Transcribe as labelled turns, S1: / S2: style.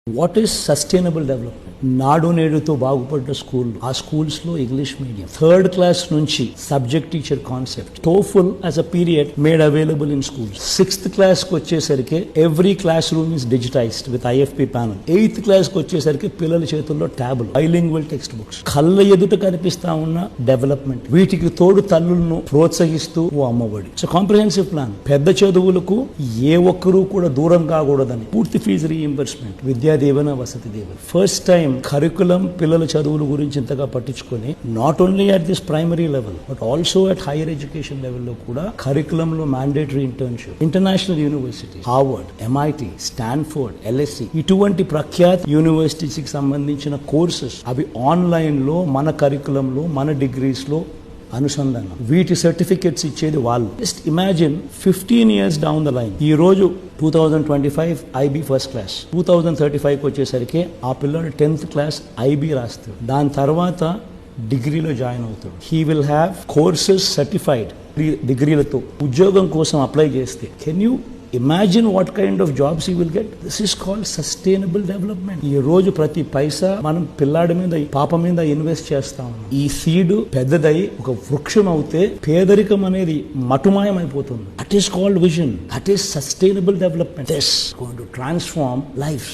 S1: What is sustainable development? నాడు నేడుతో బాగుపడ్డ school, ఆ schools లో ఇంగ్లీష్ మీడియం, థర్డ్ క్లాస్ నుంచి subject teacher concept, TOEFL as a period made available in schools. Sixth class కి వచ్చేసరికి every class room is digitised with IFP panel. Eighth class కి వచ్చేసరికి పిల్లల చేతుల్లో ట్యాబులు, బైలింగ్వల్ టెక్స్ట్ బుక్స్, కళ్ళ ఎదుట కనిపిస్తా ఉన్న డెవలప్మెంట్. వీటికి తోడు తల్లులను ప్రోత్సహిస్తూ ఓ అమ్మఒడి. It's comprehensive plan. పెద్ద చదువులకు ఏ ఒక్కరూ కూడా దూరం కాకూడదని పూర్తి fee reimbursement, Vidya Deevena, Vasathi Deevena. First time curriculum పిల్లల చదువుల గురించి ఇంతగా పట్టించుకొని not only at this primary level but also at higher education లెవెల్లో కూడా కరికులంలో mandatory internship, international university, Harvard, MIT, Stanford, LSE ఇటువంటి ప్రఖ్యాత యూనివర్సిటీస్కి సంబంధించిన కోర్సెస్ అవి ఆన్లైన్ లో మన కరికులంలో మన డిగ్రీస్ లో అనుసంధానం. వీటి సర్టిఫికెట్స్ ఇచ్చేది వాళ్ళు. Just imagine 15 years down the line, ఈ రోజు 2025 ఐబీ ఫస్ట్ క్లాస్, 2035 వచ్చేసరికి ఆ పిల్లడు 10th క్లాస్ ఐబీ రాస్తాడు. దాని తర్వాత డిగ్రీలో జాయిన్ అవుతాడు. He will have courses certified డిగ్రీలతో. ఉద్యోగం కోసం అప్లై చేస్తే can you imagine what kind of jobs you will get? This is called sustainable development. ఈ రోజు ప్రతి పైసా మనం పిల్లాడి మీద, పాప మీద ఇన్వెస్ట్ చేస్తా ఉన్నాం. ఈ సీడ్ పెద్దదై ఒక వృక్షం అవుతే పేదరికం అనేది మటుమాయం అయిపోతుంది. That is called vision. That is sustainable development. This going to transform life.